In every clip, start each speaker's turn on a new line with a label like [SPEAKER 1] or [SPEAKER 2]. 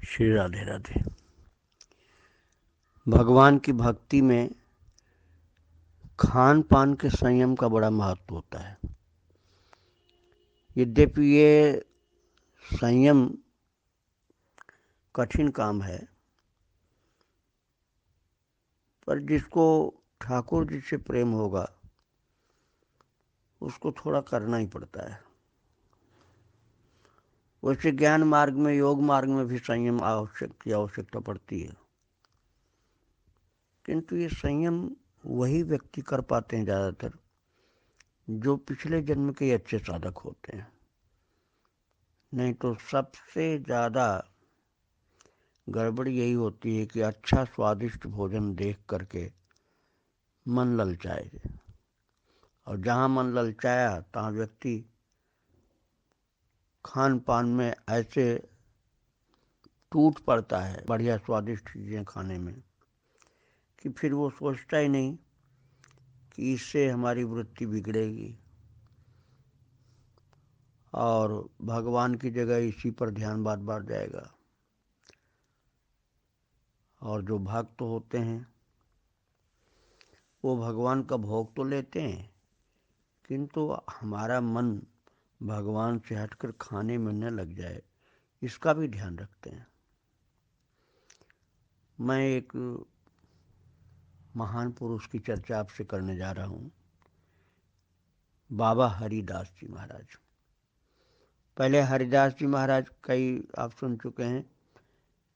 [SPEAKER 1] श्री राधे राधे। भगवान की भक्ति में खान पान के संयम का बड़ा महत्व होता है। यद्यपि ये संयम कठिन काम है, पर जिसको ठाकुर जी से प्रेम होगा उसको थोड़ा करना ही पड़ता है। वैसे ज्ञान मार्ग में, योग मार्ग में भी संयम आवश्यकता पड़ती है, किंतु ये संयम वही व्यक्ति कर पाते हैं ज़्यादातर जो पिछले जन्म के अच्छे साधक होते हैं। नहीं तो सबसे ज़्यादा गड़बड़ यही होती है कि अच्छा स्वादिष्ट भोजन देख करके मन ललचाए, और जहाँ मन ललचाया तहाँ व्यक्ति खान पान में ऐसे टूट पड़ता है बढ़िया स्वादिष्ट चीज़ें खाने में कि फिर वो सोचता ही नहीं कि इससे हमारी वृत्ति बिगड़ेगी और भगवान की जगह इसी पर ध्यान बार बार जाएगा। और जो भक्त होते हैं वो भगवान का भोग तो लेते हैं, किंतु हमारा मन भगवान से हटकर खाने में न लग जाए, इसका भी ध्यान रखते हैं। मैं एक महान पुरुष की चर्चा आपसे करने जा रहा हूँ, बाबा हरिदास जी महाराज। पहले हरिदास जी महाराज कई आप सुन चुके हैं,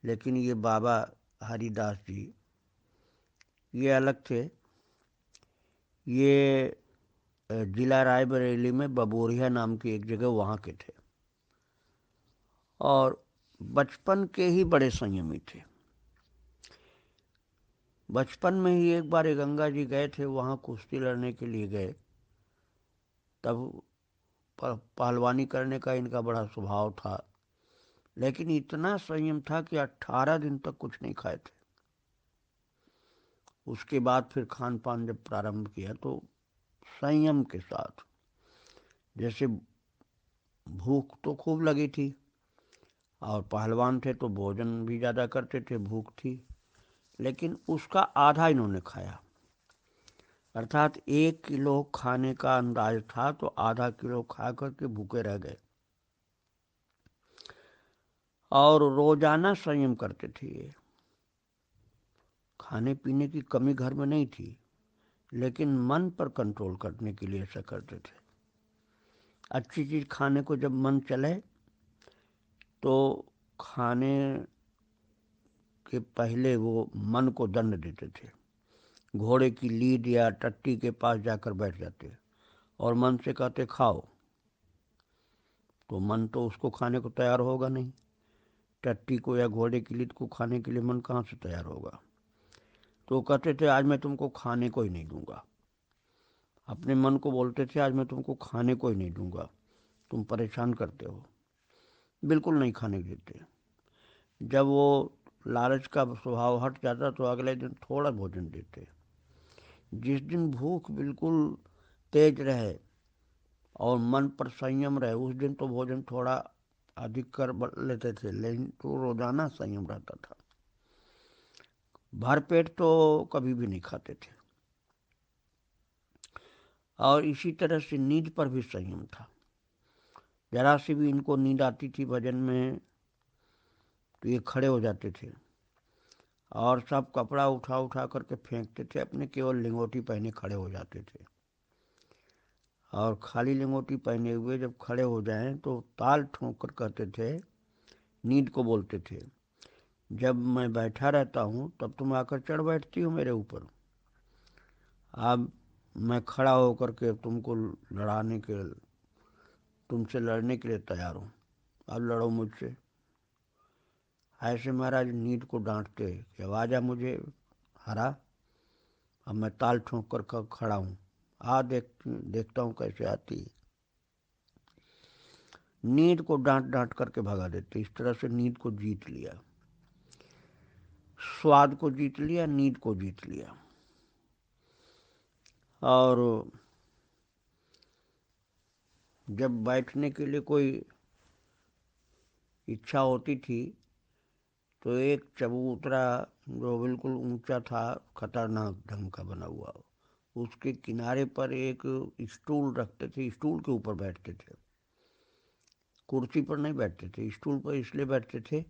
[SPEAKER 1] लेकिन ये बाबा हरिदास जी ये अलग थे। ये जिला रायबरेली में बबोरिया नाम की एक जगह वहाँ के थे, और बचपन के ही बड़े संयमी थे। बचपन में ही एक बार गंगा जी गए थे, वहाँ कुश्ती लड़ने के लिए गए। तब पहलवानी करने का इनका बड़ा स्वभाव था, लेकिन इतना संयम था कि 18 दिन तक कुछ नहीं खाए थे। उसके बाद फिर खान पान जब प्रारंभ किया तो संयम के साथ, जैसे भूख तो खूब लगी थी और पहलवान थे तो भोजन भी ज़्यादा करते थे, भूख थी, लेकिन उसका आधा इन्होंने खाया। अर्थात 1 किलो खाने का अंदाज था तो आधा किलो खा करके भूखे रह गए। और रोजाना संयम करते थे ये। खाने पीने की कमी घर में नहीं थी, लेकिन मन पर कंट्रोल करने के लिए ऐसा करते थे। अच्छी चीज़ खाने को जब मन चले तो खाने के पहले वो मन को दंड देते थे। घोड़े की लीद या टट्टी के पास जाकर बैठ जाते और मन से कहते खाओ, तो मन तो उसको खाने को तैयार होगा नहीं। टट्टी को या घोड़े की लीद को खाने के लिए मन कहाँ से तैयार होगा। तो कहते थे आज मैं तुमको खाने को ही नहीं दूंगा। अपने मन को बोलते थे आज मैं तुमको खाने को ही नहीं दूंगा, तुम परेशान करते हो। बिल्कुल नहीं खाने देते। जब वो लालच का स्वभाव हट जाता तो अगले दिन थोड़ा भोजन देते। जिस दिन भूख बिल्कुल तेज रहे और मन पर संयम रहे उस दिन तो भोजन थोड़ा अधिक कर लेते थे, लेकिन तो रोजाना संयम रहता था। भरपेट तो कभी भी नहीं खाते थे। और इसी तरह से नींद पर भी संयम था। जरा सी भी इनको नींद आती थी भजन में तो ये खड़े हो जाते थे और सब कपड़ा उठा उठा करके फेंकते थे अपने, केवल लिंगोटी पहने खड़े हो जाते थे। और खाली लिंगोटी पहने हुए जब खड़े हो जाएं तो ताल ठोक कर कहते थे, नींद को बोलते थे, जब मैं बैठा रहता हूँ तब तुम आकर चढ़ बैठती हो मेरे ऊपर। अब मैं खड़ा होकर के तुमसे लड़ने के लिए तैयार हूँ, अब लड़ो मुझसे। ऐसे महाराज नींद को डांटते कि आवाज आ मुझे हरा, अब मैं ताल ठोक कर खड़ा हूँ, देखता हूँ कैसे आती है। नींद को डांट डांट करके भगा देते। इस तरह से नींद को जीत लिया, स्वाद को जीत लिया, नींद को जीत लिया। और जब बैठने के लिए कोई इच्छा होती थी तो एक चबूतरा जो बिल्कुल ऊंचा था, खतरनाक ढंग का बना हुआ, उसके किनारे पर एक स्टूल रखते थे, स्टूल के ऊपर बैठते थे, कुर्सी पर नहीं बैठते थे, स्टूल पर इसलिए बैठते थे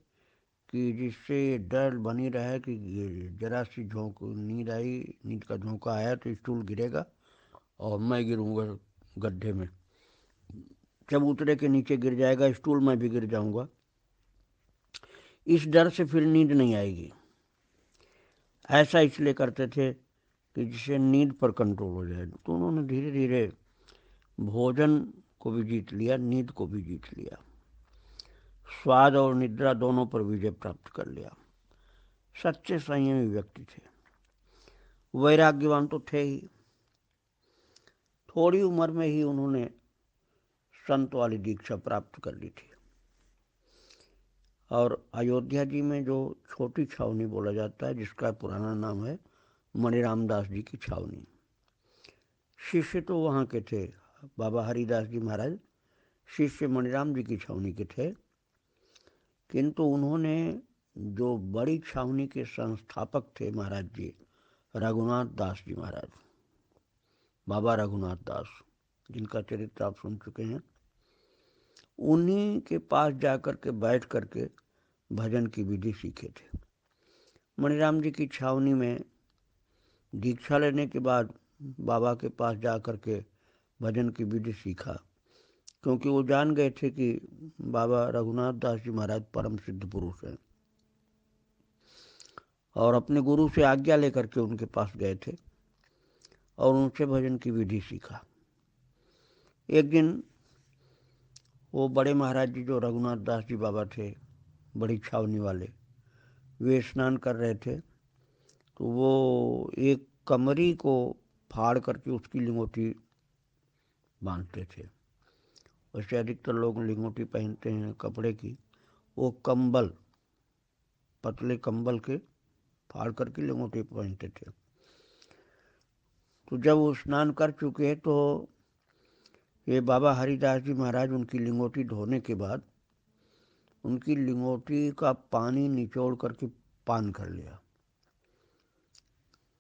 [SPEAKER 1] कि जिससे डर बनी रहे कि जरा सी नींद आई, नींद का झोंका आया तो स्टूल गिरेगा और मैं गिरूंगा गड्ढे में, चबूतरे के नीचे गिर जाएगा स्टूल, मैं भी गिर जाऊंगा, इस डर से फिर नींद नहीं आएगी। ऐसा इसलिए करते थे कि जिससे नींद पर कंट्रोल हो जाए। तो उन्होंने धीरे धीरे भोजन को भी जीत लिया, नींद को भी जीत लिया, स्वाद और निद्रा दोनों पर विजय प्राप्त कर लिया। सच्चे संयमी व्यक्ति थे, वैराग्यवान तो थे ही। थोड़ी उम्र में ही उन्होंने संत वाली दीक्षा प्राप्त कर ली थी। और अयोध्या जी में जो छोटी छावनी बोला जाता है, जिसका पुराना नाम है मणिराम दास जी की छावनी, शिष्य तो वहाँ के थे, बाबा हरिदास जी महाराज शिष्य मणिराम जी की छावनी के थे, किंतु उन्होंने जो बड़ी छावनी के संस्थापक थे महाराज जी, रघुनाथ दास जी महाराज, बाबा रघुनाथ दास, जिनका चरित्र आप सुन चुके हैं, उन्हीं के पास जाकर के बैठ करके भजन की विधि सीखे थे। मणिराम जी की छावनी में दीक्षा लेने के बाद बाबा के पास जाकर के भजन की विधि सीखा, क्योंकि वो जान गए थे कि बाबा रघुनाथ दास जी महाराज परम सिद्ध पुरुष हैं, और अपने गुरु से आज्ञा लेकर के उनके पास गए थे और उनसे भजन की विधि सीखा। एक दिन वो बड़े महाराज जी जो रघुनाथ दास जी बाबा थे, बड़ी छावनी वाले, वे स्नान कर रहे थे, तो वो एक कमरी को फाड़ करके उसकी लिंगोटी बांधते थे। वैसे अधिकतर लोग लिंगोटी पहनते हैं कपड़े की, वो कंबल, पतले कंबल के फाड़ करके लिंगोटी पहनते थे। तो जब वो स्नान कर चुके तो ये बाबा हरिदास जी महाराज उनकी लिंगोटी धोने के बाद उनकी लिंगोटी का पानी निचोड़ करके पान कर लिया,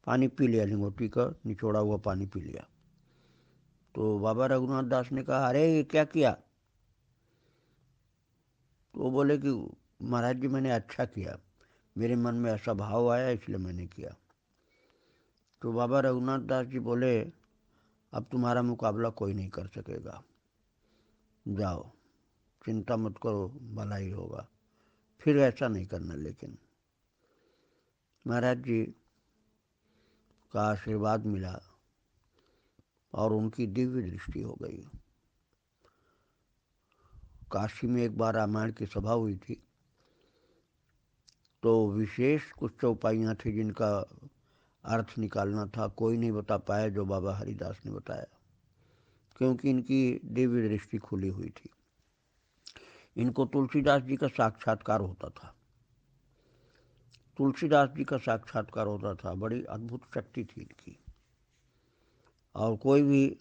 [SPEAKER 1] पानी पी लिया, लिंगोटी का निचोड़ा हुआ पानी पी लिया। तो बाबा रघुनाथ दास ने कहा, अरे ये क्या किया? तो वो बोले कि महाराज जी मैंने अच्छा किया, मेरे मन में ऐसा भाव आया इसलिए मैंने किया। तो बाबा रघुनाथ दास जी बोले, अब तुम्हारा मुकाबला कोई नहीं कर सकेगा, जाओ, चिंता मत करो, भला ही होगा, फिर ऐसा नहीं करना। लेकिन महाराज जी का आशीर्वाद मिला और उनकी दिव्य दृष्टि हो गई। काशी में एक बार रामायण की सभा हुई थी, तो विशेष कुछ चौपाइयाँ थी जिनका अर्थ निकालना था, कोई नहीं बता पाया जो बाबा हरिदास ने बताया, क्योंकि इनकी दिव्य दृष्टि खुली हुई थी। इनको तुलसीदास जी का साक्षात्कार होता था, तुलसीदास जी का साक्षात्कार होता था, बड़ी अद्भुत शक्ति थी इनकी। और कोई भी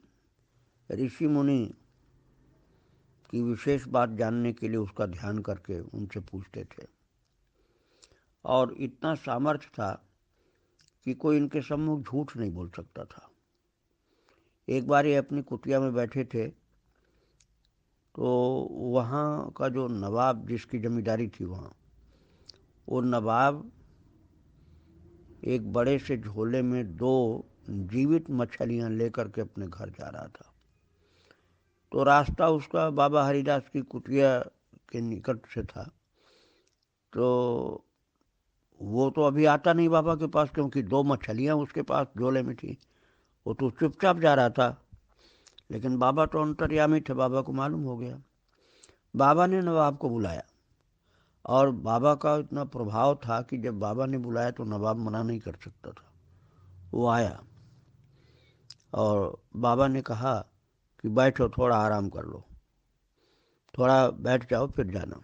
[SPEAKER 1] ऋषि मुनि की विशेष बात जानने के लिए उसका ध्यान करके उनसे पूछते थे, और इतना सामर्थ्य था कि कोई इनके सम्मुख झूठ नहीं बोल सकता था। एक बार ये अपनी कुटिया में बैठे थे, तो वहाँ का जो नवाब जिसकी जमींदारी थी वहाँ, वो नवाब एक बड़े से झोले में 2 जीवित मछलियाँ लेकर के अपने घर जा रहा था। तो रास्ता उसका बाबा हरिदास की कुटिया के निकट से था, तो वो तो अभी आता नहीं बाबा के पास, क्योंकि 2 मछलियाँ उसके पास झोले में थी। वो तो चुपचाप जा रहा था, लेकिन बाबा तो अंतर्यामी थे, बाबा को मालूम हो गया। बाबा ने नवाब को बुलाया, और बाबा का इतना प्रभाव था कि जब बाबा ने बुलाया तो नवाब मना नहीं कर सकता था। वो आया और बाबा ने कहा कि बैठो, थोड़ा आराम कर लो, थोड़ा बैठ जाओ फिर जाना।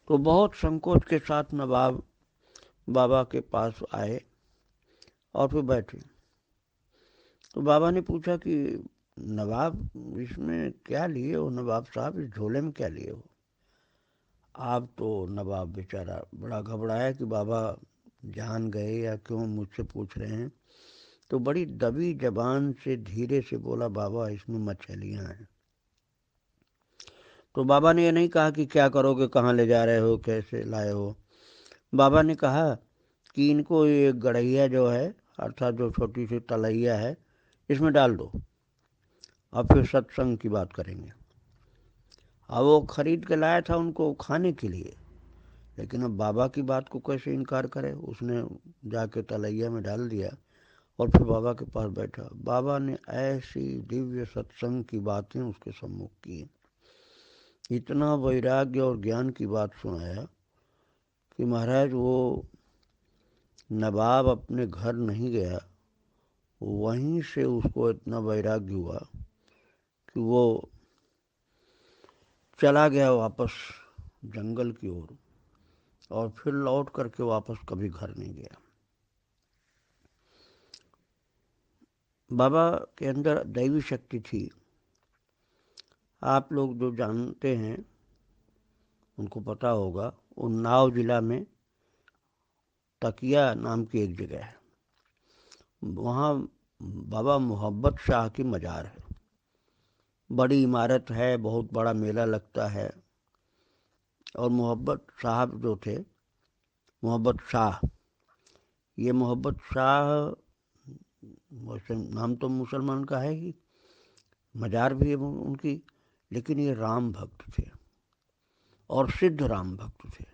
[SPEAKER 1] तो बहुत संकोच के साथ नवाब बाबा के पास आए और फिर बैठे। तो बाबा ने पूछा कि नवाब, इसमें क्या लिए हो नवाब साहब, इस झोले में क्या लिए हो? अब तो नवाब बेचारा बड़ा घबराया कि बाबा जान गए या क्यों मुझसे पूछ रहे हैं। तो बड़ी दबी जबान से धीरे से बोला, बाबा इसमें मछलियाँ हैं। तो बाबा ने ये नहीं कहा कि क्या करोगे, कहाँ ले जा रहे हो, कैसे लाए हो। बाबा ने कहा कि इनको ये गड़ैया जो है, अर्थात जो छोटी सी तलैया है, इसमें डाल दो, अब फिर सत्संग की बात करेंगे। अब वो खरीद के लाया था उनको खाने के लिए, लेकिन अब बाबा की बात को कैसे इनकार करे। उसने जाके तलैया में डाल दिया और फिर बाबा के पास बैठा। बाबा ने ऐसी दिव्य सत्संग की बातें उसके सम्मुख की, इतना वैराग्य और ज्ञान की बात सुनाया कि महाराज वो नवाब अपने घर नहीं गया, वहीं से उसको इतना वैराग्य हुआ कि वो चला गया वापस जंगल की ओर और फिर लौट करके वापस कभी घर नहीं गया। बाबा के अंदर दैवी शक्ति थी। आप लोग जो जानते हैं उनको पता होगा, उन्नाव जिला में तकिया नाम की एक जगह है, वहाँ बाबा मोहब्बत शाह की मज़ार है। बड़ी इमारत है, बहुत बड़ा मेला लगता है। और मोहब्बत साहब जो थे, मोहब्बत शाह, ये मोहब्बत शाह वैसे नाम तो मुसलमान का है ही, मज़ार भी है उनकी, लेकिन ये राम भक्त थे और सिद्ध राम भक्त थे।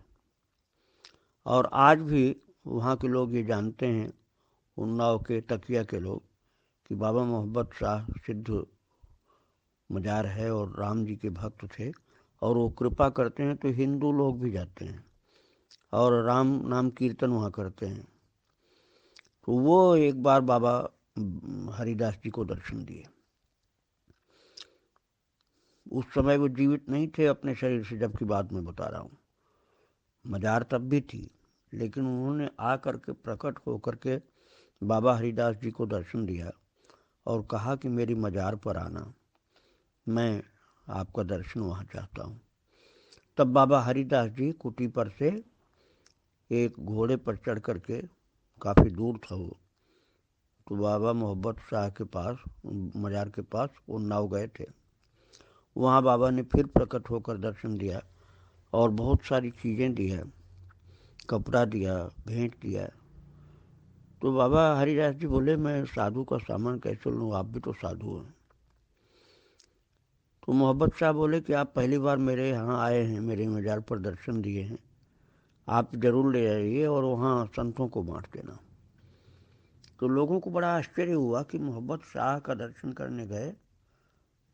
[SPEAKER 1] और आज भी वहाँ के लोग ये जानते हैं, उन्नाव के तकिया के लोग, कि बाबा मोहब्बत शाह सिद्ध मज़ार है और राम जी के भक्त थे। और वो कृपा करते हैं तो हिंदू लोग भी जाते हैं और राम नाम कीर्तन वहाँ करते हैं। तो वो एक बार बाबा हरिदास जी को दर्शन दिए। उस समय वो जीवित नहीं थे अपने शरीर से, जबकि बात मैं बता रहा हूँ। मज़ार तब भी थी, लेकिन उन्होंने आकर के प्रकट होकर के बाबा हरिदास जी को दर्शन दिया और कहा कि मेरी मज़ार पर आना, मैं आपका दर्शन वहाँ चाहता हूँ। तब बाबा हरिदास जी कुटी पर से एक घोड़े पर चढ़ करके, काफ़ी दूर था वो, तो बाबा मोहब्बत शाह के पास, मज़ार के पास वो नाव गए थे। वहाँ बाबा ने फिर प्रकट होकर दर्शन दिया और बहुत सारी चीज़ें दी है, कपड़ा दिया, भेंट दिया। तो बाबा हरिदास जी बोले, मैं साधु का सामान कैसे लूँ, आप भी तो साधु हैं। तो मोहब्बत शाह बोले कि आप पहली बार मेरे यहाँ आए हैं, मेरे मज़ार पर दर्शन दिए हैं, आप जरूर ले आइए और वहाँ संतों को बांट देना। तो लोगों को बड़ा आश्चर्य हुआ कि मोहब्बत शाह का दर्शन करने गए,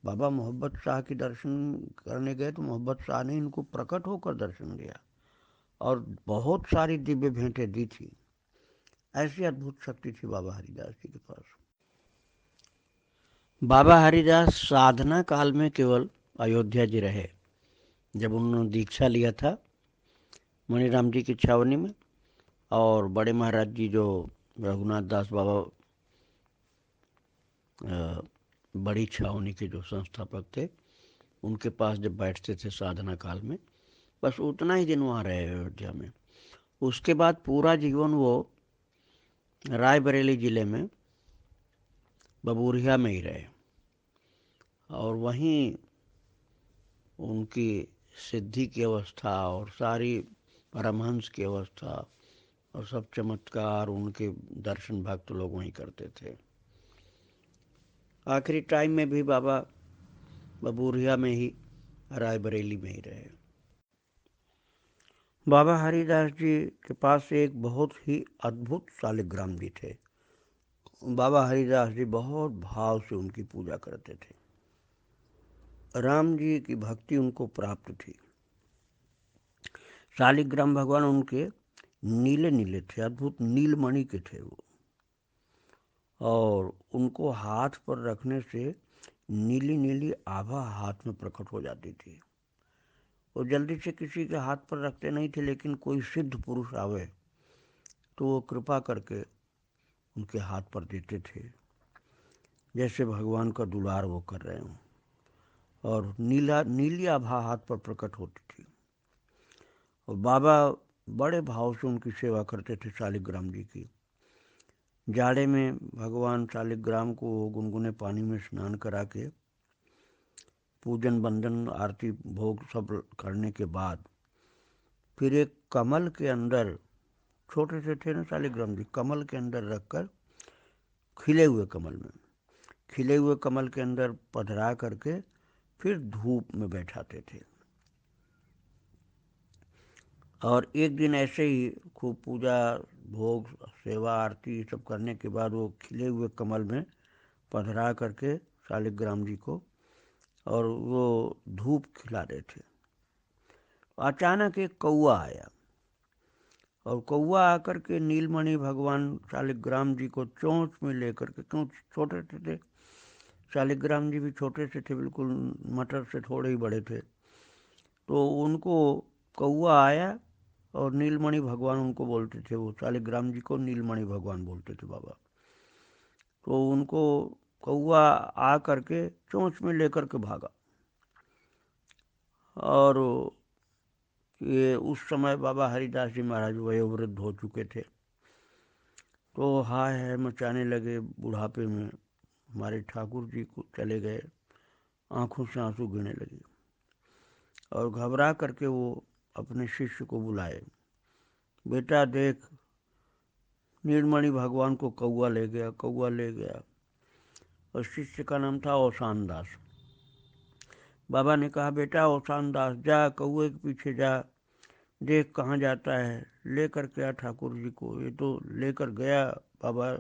[SPEAKER 1] बाबा मोहब्बत शाह के दर्शन करने गए तो मोहब्बत शाह ने इनको प्रकट होकर दर्शन दिया और बहुत सारी दिव्य भेंटें दी थी। ऐसी अद्भुत शक्ति थी बाबा हरिदास जी के पास। बाबा हरिदास साधना काल में केवल अयोध्या जी रहे। जब उन्होंने दीक्षा लिया था मणिराम जी की छावनी में, और बड़े महाराज जी जो रघुनाथ दास बाबा बड़ी छावनी के जो संस्थापक थे, उनके पास जब बैठते थे साधना काल में, बस उतना ही दिन वहाँ रहे अयोध्या में। उसके बाद पूरा जीवन वो रायबरेली ज़िले में बबूरिया में ही रहे और वहीं उनकी सिद्धि की अवस्था और सारी परमहंस की अवस्था और सब चमत्कार, उनके दर्शन भक्त लोग वहीं करते थे। आखिरी टाइम में भी बाबा बबूरिया में ही, रायबरेली में ही रहे। बाबा हरिदास जी के पास एक बहुत ही अद्भुत शालिग्राम जी थे। बाबा हरिदास जी बहुत भाव से उनकी पूजा करते थे। राम जी की भक्ति उनको प्राप्त थी। शालिग्राम भगवान उनके नीले नीले थे, अद्भुत नीलमणि के थे वो, और उनको हाथ पर रखने से नीली नीली आभा हाथ में प्रकट हो जाती थी। वो जल्दी से किसी के हाथ पर रखते नहीं थे, लेकिन कोई सिद्ध पुरुष आवे तो वो कृपा करके उनके हाथ पर देते थे, जैसे भगवान का दुलार वो कर रहे हों, और नीली आभा हाथ पर प्रकट होती थी। और बाबा बड़े भाव से उनकी सेवा करते थे शालिग्राम जी की। जाड़े में भगवान शालिग्राम को गुनगुने पानी में स्नान करा के पूजन बंदन आरती भोग सब करने के बाद फिर एक कमल के अंदर, छोटे से थे ना शालिग्राम जी, कमल के अंदर रखकर, खिले हुए कमल में, खिले हुए कमल के अंदर पधरा करके फिर धूप में बैठाते थे। और एक दिन ऐसे ही खूब पूजा भोग सेवा आरती सब करने के बाद वो खिले हुए कमल में पधरा करके शालिग्राम जी को और वो धूप खिला रहे थे। अचानक एक कौआ आया और कौआ आकर के नीलमणि भगवान शालिग्राम जी को चोंच में लेकर के, क्यों छोटे थे शालिग्राम जी भी छोटे से थे, बिल्कुल मटर से थोड़े ही बड़े थे, तो उनको कौआ आया और नीलमणि भगवान उनको बोलते थे, वो शालिग्राम जी को नीलमणि भगवान बोलते थे बाबा। तो उनको कौआ आ करके चोंच में लेकर के भागा। और ये उस समय बाबा हरिदास जी महाराज वयोवृद्ध हो चुके थे, तो हाय हाय मचाने लगे। बुढ़ापे में हमारे ठाकुर जी को चले गए, आंखों से आंसू गिरने लगे और घबरा करके वो अपने शिष्य को बुलाए, बेटा देख नीलमणि भगवान को कौआ ले गया, कौआ ले गया। और शिष्य का नाम था औसान दास। बाबा ने कहा बेटा औसान दास जा, कौए के पीछे जा, देख कहाँ जाता है, लेकर के आ ठाकुर जी को। ये तो लेकर गया। बाबा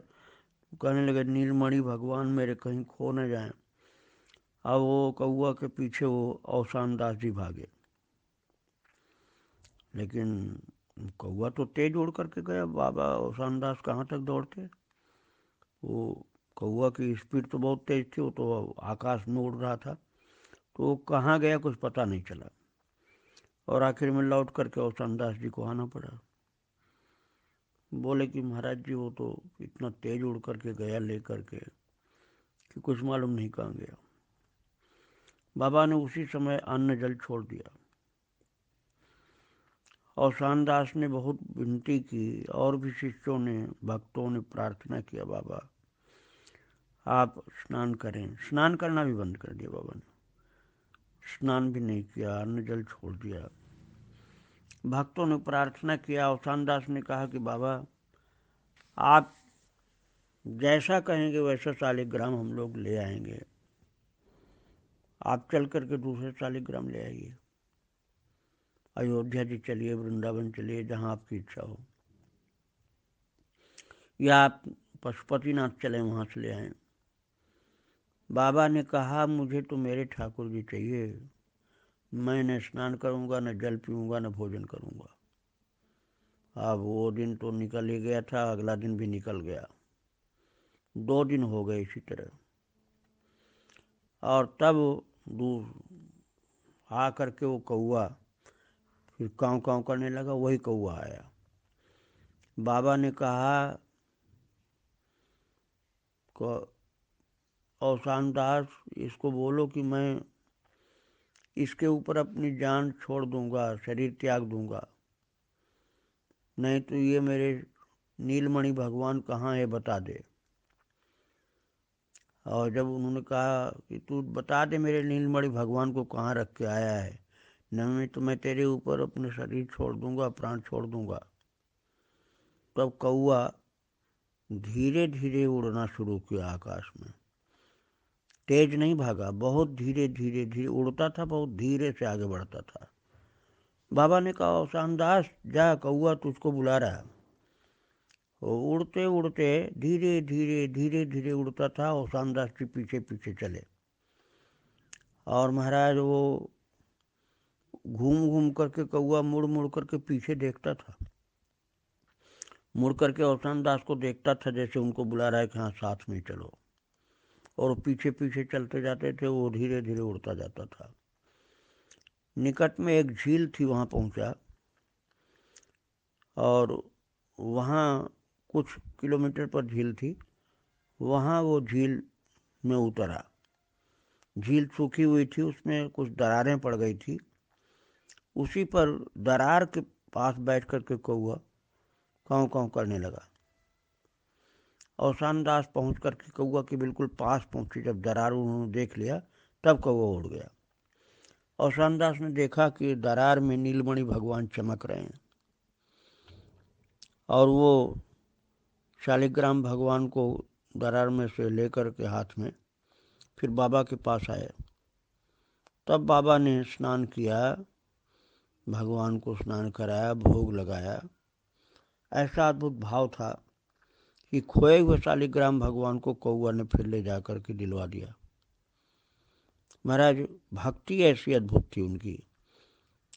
[SPEAKER 1] कहने लगे नीलमणि भगवान मेरे कहीं खो न जाए। अब वो कौआ के पीछे वो औसान दास जी भागे, लेकिन कौआ तो तेज उड़ करके गया। बाबा औसान दास कहाँ तक दौड़ते, वो कौआ की स्पीड तो बहुत तेज थी, वो तो आकाश में उड़ रहा था, तो वो कहाँ गया कुछ पता नहीं चला। और आखिर में लौट करके औसान दास जी को आना पड़ा। बोले कि महाराज जी वो तो इतना तेज उड़ करके गया ले करके कि कुछ मालूम नहीं कहाँ गया। बाबा ने उसी समय अन्न जल छोड़ दिया। औसान दास ने बहुत विनती की और भी शिष्यों ने, भक्तों ने प्रार्थना किया, बाबा आप स्नान करें। स्नान करना भी बंद कर दिया बाबा ने, स्नान भी नहीं किया, अन्न जल छोड़ दिया। भक्तों ने प्रार्थना किया। औसान दास ने कहा कि बाबा आप जैसा कहेंगे वैसा शालिग्राम हम लोग ले आएंगे, आप चल करके दूसरे शालिग्राम ले आइए, अयोध्या जी चलिए, वृंदावन चलिए, जहाँ आपकी इच्छा हो, या आप पशुपतिनाथ चलें वहाँ से ले आएं। बाबा ने कहा मुझे तो मेरे ठाकुर जी चाहिए, मैं न स्नान करूँगा, न जल पीऊँगा, न भोजन करूँगा। अब वो दिन तो निकल ही गया था, अगला दिन भी निकल गया, 2 दिन हो गए इसी तरह। और तब दूर आ करके वो कौआ फिर काँव काँव करने लगा, वही कौआ आया। बाबा ने कहा औसान दास इसको बोलो कि मैं इसके ऊपर अपनी जान छोड़ दूंगा, शरीर त्याग दूंगा, नहीं तो ये मेरे नीलमणि भगवान कहाँ है बता दे। और जब उन्होंने कहा कि तू बता दे मेरे नीलमणि भगवान को कहाँ रख के आया है, नहीं तो मैं तेरे ऊपर अपने शरीर छोड़ दूंगा, प्राण छोड़ दूंगा। तब कौआ धीरे धीरे उड़ना शुरू किया आकाश में, तेज नहीं भागा, बहुत धीरे धीरे धीरे उड़ता था, बहुत धीरे से आगे बढ़ता था। बाबा ने कहा औसान दास जा, कौआ तुझको बुला रहा है। वो उड़ते उड़ते धीरे धीरे धीरे धीरे उड़ता था, औसान दास के पीछे पीछे चले। और महाराज वो घूम घूम करके कौआ मुड़ मुड़ करके पीछे देखता था, मुड़ करके औसान दास को देखता था जैसे उनको बुला रहा है कि हाँ साथ में चलो, और पीछे पीछे चलते जाते थे, वो धीरे धीरे उड़ता जाता था। निकट में एक झील थी, वहाँ पहुँचा और वहाँ कुछ किलोमीटर पर झील थी, वहाँ वो झील में उतरा। झील सूखी हुई थी, उसमें कुछ दरारें पड़ गई थी। उसी पर दरार के पास बैठ कर के कौआ काँव काँव करने लगा। अवसान दास पहुँच कर के कौआ के बिल्कुल पास पहुँचे। जब दरार उन्होंने देख लिया तब कौआ उड़ गया। अवसान दास ने देखा कि दरार में नीलमणि भगवान चमक रहे हैं और वो शालिग्राम भगवान को दरार में से लेकर के हाथ में फिर बाबा के पास आए। तब बाबा ने स्नान किया, भगवान को स्नान कराया, भोग लगाया। ऐसा अद्भुत भाव था कि खोए हुए शालिग्राम भगवान को कौआ ने फिर ले जाकर के दिलवा दिया। महाराज भक्ति ऐसी अद्भुत थी उनकी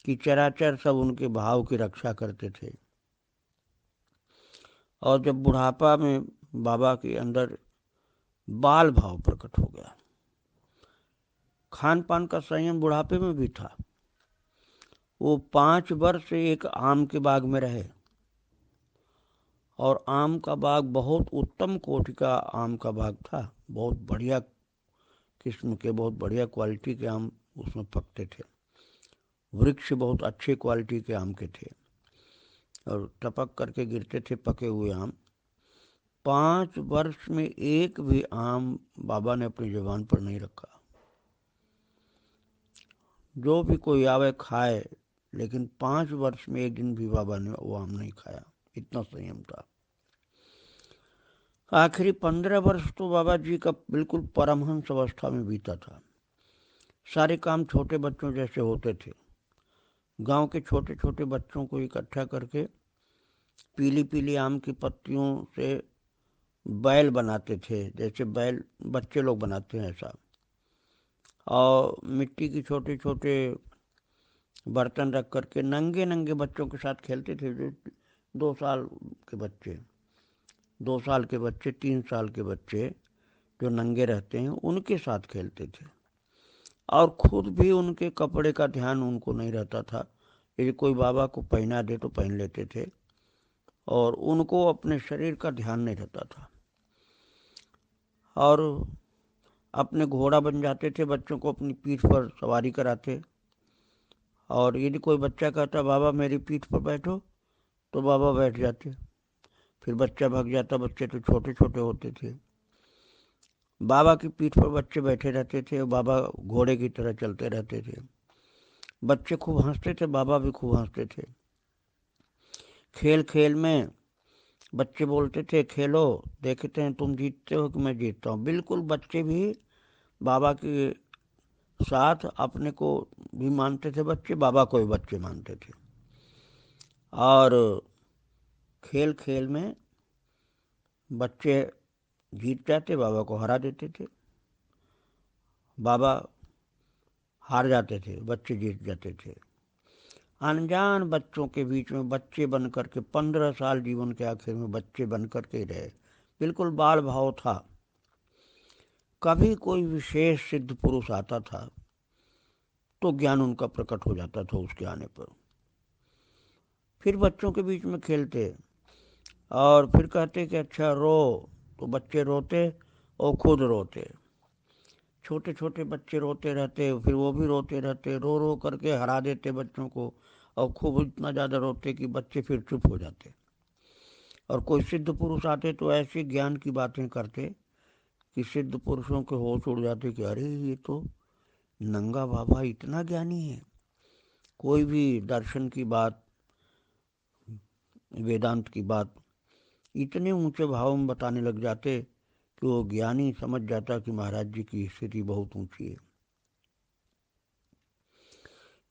[SPEAKER 1] कि चराचर सब उनके भाव की रक्षा करते थे। और जब बुढ़ापा में बाबा के अंदर बाल भाव प्रकट हो गया, खान पान का संयम बुढ़ापे में भी था। वो 5 वर्ष एक आम के बाग में रहे और आम का बाग बहुत उत्तम कोटि का आम का बाग था। बहुत बढ़िया किस्म के, बहुत बढ़िया क्वालिटी के आम उसमें पकते थे। वृक्ष बहुत अच्छे क्वालिटी के आम के थे और टपक करके गिरते थे पके हुए आम। 5 वर्ष में एक भी आम बाबा ने अपनी जुबान पर नहीं रखा। जो भी कोई आवे खाए, लेकिन 5 वर्ष में एक दिन भी बाबा ने वो आम नहीं खाया। इतना संयम था। आखिरी 15 वर्ष तो बाबा जी का बिल्कुल परमहंस अवस्था में बीता था। सारे काम छोटे बच्चों जैसे होते थे। गांव के छोटे छोटे बच्चों को इकट्ठा करके पीली पीली आम की पत्तियों से बैल बनाते थे, जैसे बैल बच्चे लोग बनाते हैं ऐसा। और मिट्टी की छोटे छोटे बर्तन रख करके नंगे नंगे बच्चों के साथ खेलते थे। जो 2 साल के बच्चे, 2 साल के बच्चे, 3 साल के बच्चे जो नंगे रहते हैं उनके साथ खेलते थे। और खुद भी उनके कपड़े का ध्यान उनको नहीं रहता था। यदि कोई बाबा को पहना दे तो पहन लेते थे और उनको अपने शरीर का ध्यान नहीं रहता था। और अपने घोड़ा बन जाते थे, बच्चों को अपनी पीठ पर सवारी कराते। और यदि कोई बच्चा कहता बाबा मेरी पीठ पर बैठो तो बाबा बैठ जाते। फिर बच्चा भाग जाता। बच्चे तो छोटे छोटे होते थे। बाबा की पीठ पर बच्चे बैठे रहते थे और बाबा घोड़े की तरह चलते रहते थे। बच्चे खूब हंसते थे, बाबा भी खूब हंसते थे। खेल खेल में बच्चे बोलते थे खेलो, देखते हैं तुम जीतते हो कि मैं जीतता हूँ। बिल्कुल बच्चे भी बाबा के साथ अपने को भी मानते थे, बच्चे बाबा को भी बच्चे मानते थे। और खेल खेल में बच्चे जीत जाते, बाबा को हरा देते थे। बाबा हार जाते थे, बच्चे जीत जाते थे। अनजान बच्चों के बीच में बच्चे बन करके 15 साल जीवन के आखिर में बच्चे बन करके रहे। बिल्कुल बाल भाव था। कभी कोई विशेष सिद्ध पुरुष आता था तो ज्ञान उनका प्रकट हो जाता था उसके आने पर। फिर बच्चों के बीच में खेलते और फिर कहते कि अच्छा रो, तो बच्चे रोते और खुद रोते। छोटे छोटे बच्चे रोते रहते, फिर वो भी रोते रहते, रो रो करके हरा देते बच्चों को। और खूब इतना ज़्यादा रोते कि बच्चे फिर चुप हो जाते। और कोई सिद्ध पुरुष आते तो ऐसी ज्ञान की बातें करते कि सिद्ध पुरुषों के होश उड़ जाते कि अरे ये तो नंगा बाबा इतना ज्ञानी है। कोई भी दर्शन की बात, वेदांत की बात इतने ऊंचे भाव में बताने लग जाते कि वो ज्ञानी समझ जाता कि महाराज जी की स्थिति बहुत ऊंची है।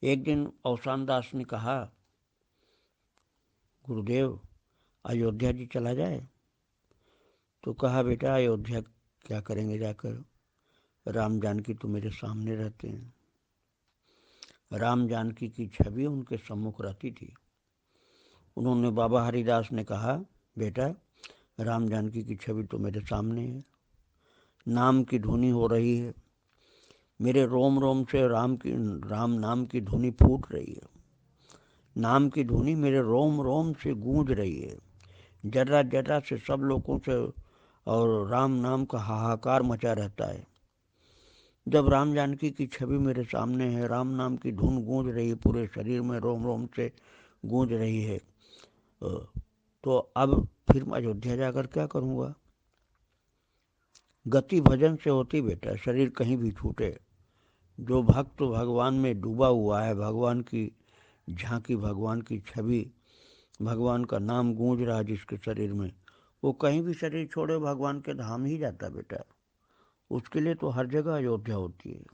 [SPEAKER 1] एक दिन अवसान दास ने कहा गुरुदेव अयोध्या जी चला जाए। तो कहा बेटा अयोध्या क्या करेंगे जाकर, राम जानकी तो मेरे सामने रहते हैं। राम जानकी की छवि उनके सम्मुख रहती थी। उन्होंने बाबा हरिदास ने कहा बेटा राम जानकी की छवि तो मेरे सामने है, नाम की धुनी हो रही है, मेरे रोम रोम से राम नाम की धुनी फूट रही है। नाम की धुनी मेरे रोम रोम से गूंज रही है। जर्रा जर्रा से सब लोगों से और राम नाम का हाहाकार मचा रहता है। जब राम जानकी की छवि मेरे सामने है, राम नाम की धुन गूंज रही है पूरे शरीर में, रोम रोम से गूंज रही है, तो अब फिर मैं अयोध्या जाकर क्या करूँगा। गति भजन से होती बेटा, शरीर कहीं भी छूटे। जो भक्त भगवान में डूबा हुआ है, भगवान की झांकी, भगवान की छवि, भगवान का नाम गूंज रहा है जिसके शरीर में, वो कहीं भी शरीर छोड़े भगवान के धाम ही जाता बेटा। उसके लिए तो हर जगह अयोध्या होती है।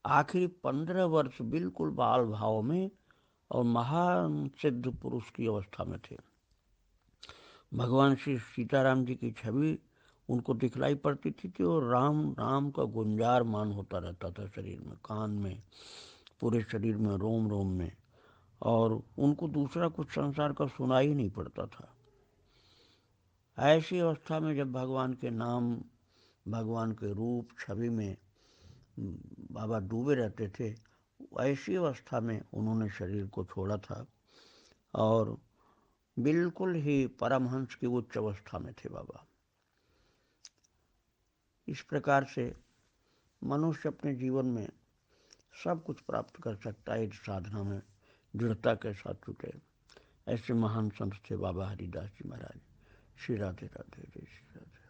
[SPEAKER 1] आखिरी 15 वर्ष बिल्कुल बाल भाव में और महान सिद्ध पुरुष की अवस्था में थे। भगवान श्री सीताराम जी की छवि उनको दिखलाई पड़ती थी और राम नाम का गुंजार मान होता रहता था शरीर में, कान में, पूरे शरीर में, रोम रोम में, और उनको दूसरा कुछ संसार का सुनाई ही नहीं पड़ता था। ऐसी अवस्था में जब भगवान के नाम, भगवान के रूप छवि में बाबा डूबे रहते थे, ऐसी अवस्था में उन्होंने शरीर को छोड़ा था और बिल्कुल ही परमहंस की उच्च अवस्था में थे बाबा। इस प्रकार से मनुष्य अपने जीवन में सब कुछ प्राप्त कर सकता है, इस साधना में दृढ़ता के साथ जुटे। ऐसे महान संत थे बाबा हरिदास जी महाराज। श्री राधे राधे, जय श्री राधे।